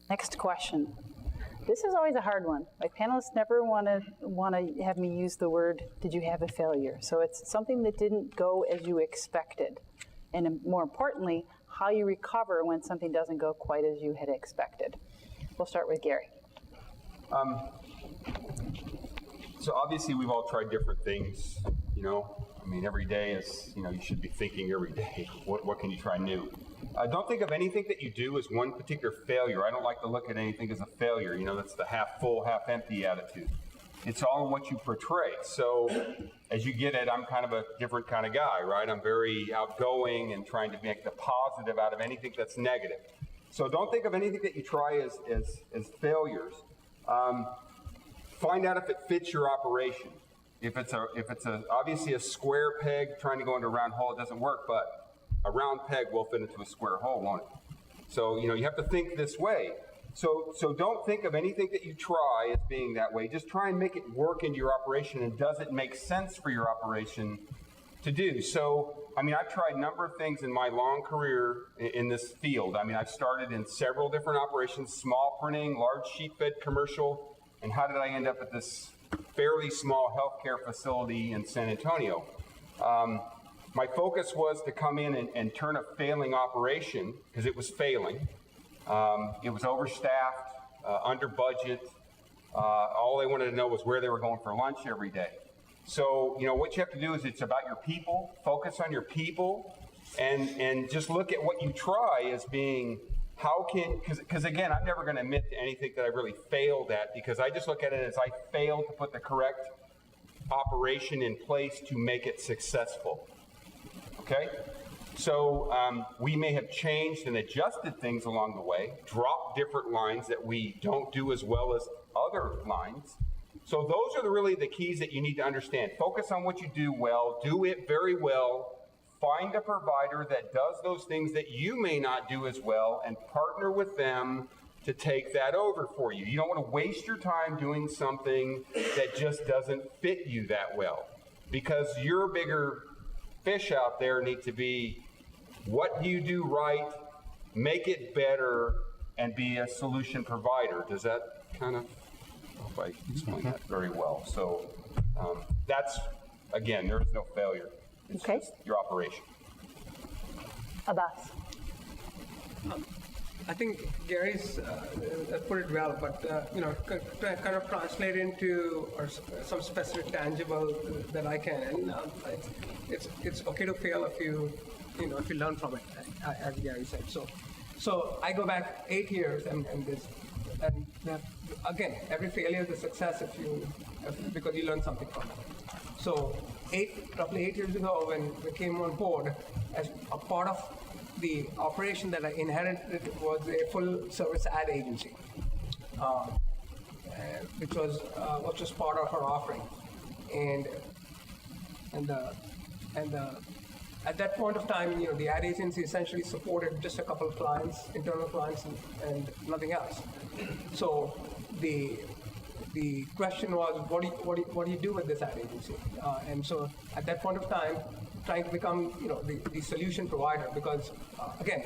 Next question. This is always a hard one. My panelists never want to have me use the word, did you have a failure? So it's something that didn't go as you expected. And more importantly, how you recover when something doesn't go quite as you had expected. We'll start with Gary. So obviously we've all tried different things, you know. I mean, every day is, you know, you should be thinking every day, what can you try new? Don't think of anything that you do as one particular failure. I don't like to look at anything as a failure. You know, that's the half full, half empty attitude. It's all in what you portray. So as you get it, I'm kind of a different kind of guy, right? I'm very outgoing and trying to make the positive out of anything that's negative. So don't think of anything that you try as failures. Find out if it fits your operation. If it's obviously a square peg trying to go into a round hole, it doesn't work, but a round peg will fit into a square hole, won't it? So, you know, you have to think this way. So don't think of anything that you try as being that way. Just try and make it work in your operation, and does it make sense for your operation to do? So, I mean, I've tried a number of things in my long career in this field. I mean, I've started in several different operations, small printing, large sheet-fed commercial, and how did I end up at this fairly small healthcare facility in San Antonio? My focus was to come in and turn a failing operation, because it was failing. It was overstaffed, under budget. All they wanted to know was where they were going for lunch every day. So, you know, what you have to do is it's about your people, focus on your people, and just look at what you try as being, how can, because again, I'm never going to admit to anything that I really failed at, because I just look at it as I failed to put the correct operation in place to make it successful. Okay? So we may have changed and adjusted things along the way, dropped different lines that we don't do as well as other lines. So those are really the keys that you need to understand. Focus on what you do well, do it very well, find a provider that does those things that you may not do as well, and partner with them to take that over for you. You don't want to waste your time doing something that just doesn't fit you that well, because your bigger fish out there need to be, what do you do right, make it better, and be a solution provider. Does that kind of, I hope I explained that very well. So that's, again, there is no failure. It's okay. Just your operation. Abbas. I think Gary's put it well, but you know, kind of translate into some specific tangible that I can. It's okay to fail if you learn from it, as Gary said. So I go back 8 years, and again, every failure is a success because you learn something from it. So roughly 8 years ago, when we came on board, as a part of the operation that I inherited was a full-service ad agency, which was part of our offering, and at that point of time, you know, the ad agency essentially supported just a couple of clients, internal clients, and nothing else. So the question was, what do you do with this ad agency? And so at that point of time, trying to become, you know, the solution provider, because again,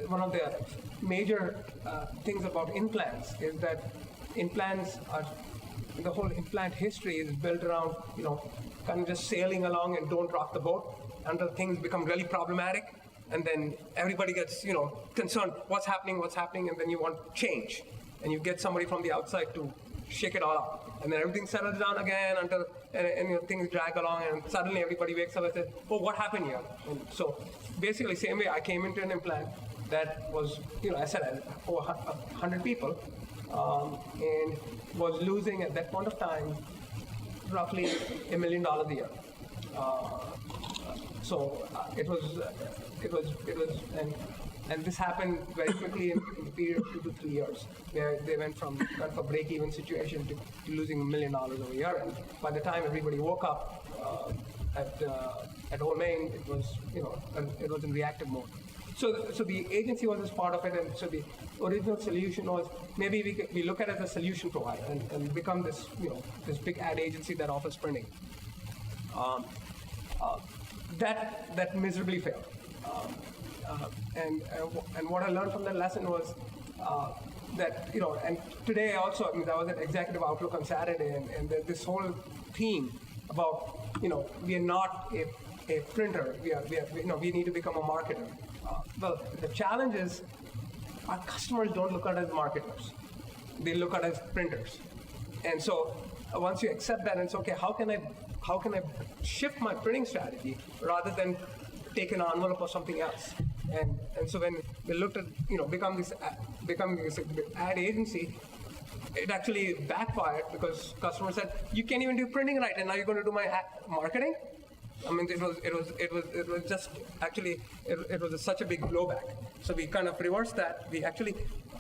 one of the major things about implants is that implants are, the whole implant history is built around, you know, kind of just sailing along and don't rock the boat until things become really problematic, and then everybody gets, you know, concerned, what's happening, and then you want change, and you get somebody from the outside to shake it all up, and then everything settles down again until and you know, things drag along, and suddenly everybody wakes up and says, oh, what happened here? And so basically, same way I came into an implant that was, you know, I said over 100 people, and was losing at that point of time roughly $1 million a year. So it was, and this happened very quickly in the period of 2 to 3 years, where they went from kind of a break-even situation to losing $1 million a year. And by the time everybody woke up at Old Main, it was, you know, it was in reactive mode. So the agency was as part of it, and so the original solution was maybe we look at it as a solution provider and become this, this big ad agency that offers printing. That miserably failed. And what I learned from that lesson was that, and today also, I was at Executive Outlook on Saturday, and there's this whole theme about, we are not a printer, we need to become a marketer. Well, the challenge is our customers don't look at us as marketers. They look at us as printers. And so once you accept that, and it's okay, how can I shift my printing strategy rather than take an envelope or something else? And so when we looked at, becoming this ad agency, it actually backfired because customers said, you can't even do printing right, and now you're going to do my marketing? I mean, it was just actually, it was such a big blowback. So we kind of reversed that. We actually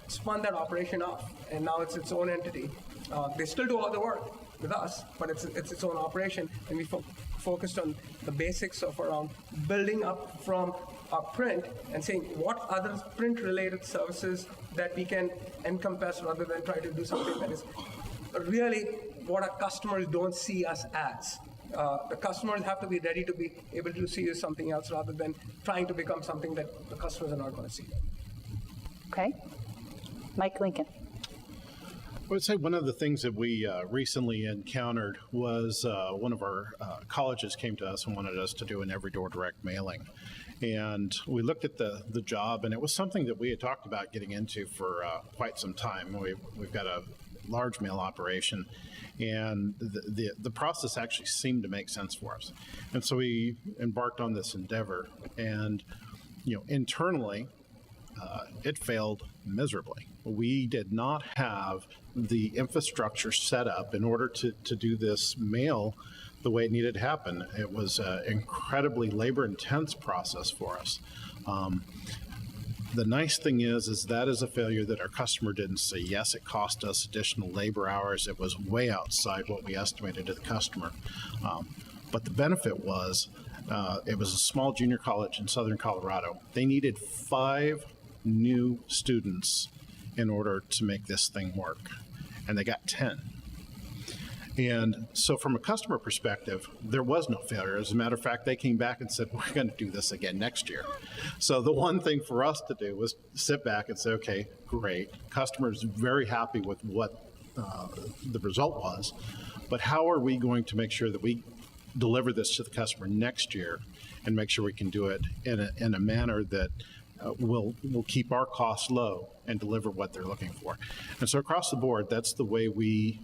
spun that operation off, and now it's its own entity. They still do all the work with us, but it's its own operation, and we focused on the basics of around building up from our print and saying what other print-related services that we can encompass rather than try to do something that is really what our customers don't see us as. The customers have to be ready to be able to see as something else rather than trying to become something that the customers are not going to see. Okay. Mike Lincoln. I would say one of the things that we recently encountered was one of our colleges came to us and wanted us to do an every door direct mailing. And we looked at the job, and it was something that we had talked about getting into for quite some time. We've got a large mail operation, and the process actually seemed to make sense for us. And so we embarked on this endeavor, and internally, it failed miserably. We did not have the infrastructure set up in order to do this mail the way it needed to happen. It was an incredibly labor-intense process for us. The nice thing is that is a failure that our customer didn't see. Yes, it cost us additional labor hours. It was way outside what we estimated to the customer. But the benefit was, it was a small junior college in southern Colorado. They needed 5 new students in order to make this thing work, and they got 10. And so from a customer perspective, there was no failure. As a matter of fact, they came back and said, we're going to do this again next year. So the one thing for us to do was sit back and say, okay, great. Customers very happy with what the result was, but how are we going to make sure that we deliver this to the customer next year and make sure we can do it in a manner that will keep our costs low and deliver what they're looking for. And so across the board, that's the way we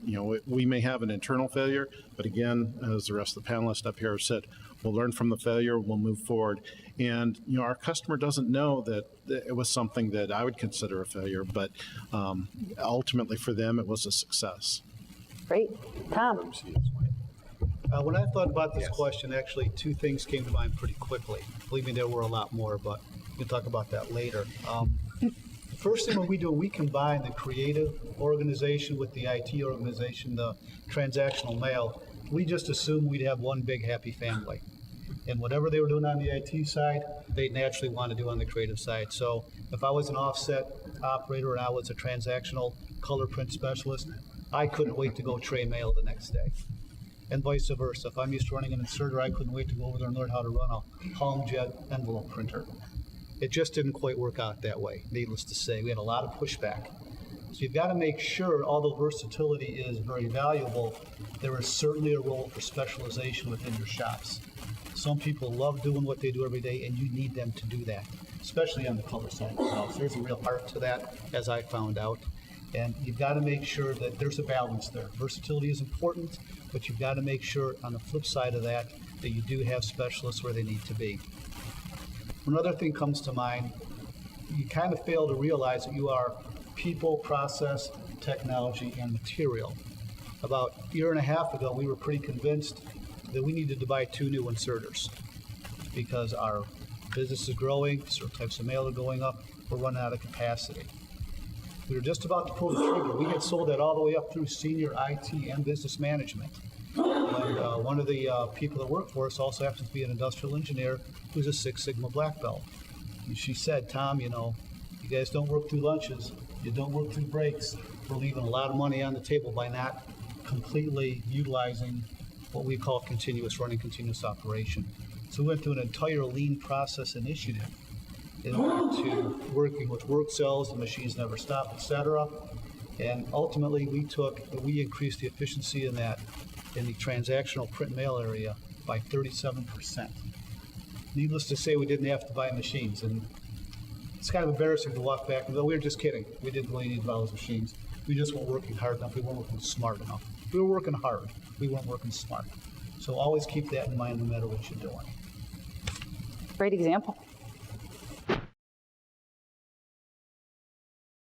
may have an internal failure, but again, as the rest of the panelists up here have said, we'll learn from the failure, we'll move forward. And our customer doesn't know that it was something that I would consider a failure, but ultimately for them, it was a success. Great. Tom. When I thought about this question, actually 2 things came to mind pretty quickly. Believe me, there were a lot more, but we can talk about that later. The first thing we do, we combine the creative organization with the IT organization, the transactional mail. We just assumed we'd have one big happy family. And whatever they were doing on the IT side, they naturally want to do on the creative side. So if I was an offset operator and I was a transactional color print specialist, I couldn't wait to go tray mail the next day. And vice versa. If I'm used to running an inserter, I couldn't wait to go over there and learn how to run a HomeJet envelope printer. It just didn't quite work out that way, needless to say. We had a lot of pushback. So you've got to make sure, although versatility is very valuable, there is certainly a role for specialization within your shops. Some people love doing what they do every day, and you need them to do that, especially on the color side of the house. There's a real art to that, as I found out. And you've got to make sure that there's a balance there. Versatility is important, but you've got to make sure on the flip side of that you do have specialists where they need to be. Another thing comes to mind, you kind of fail to realize that you are people, process, technology, and material. About a year and a half ago, we were pretty convinced that we needed to buy 2 new inserters because our business is growing, certain types of mail are going up, we're running out of capacity. We were just about to pull the trigger. We had sold that all the way up through senior IT and business management. And one of the people that work for us also happens to be an industrial engineer who's a 6 Sigma black belt. she said, Tom, you know, you guys don't work through lunches, you don't work through breaks. We're leaving a lot of money on the table by not completely utilizing what we call continuous operation. So we went through an entire lean process initiative in order to working with work cells, the machines never stop, et cetera. And ultimately, we increased the efficiency in the transactional print mail area by 37%. Needless to say, we didn't have to buy machines, and it's kind of embarrassing to walk back and go, we were just kidding. We didn't really need to buy those machines. We just weren't working hard enough. We weren't working smart enough. We were working hard. We weren't working smart. So always keep that in mind no matter what you're doing. Great example.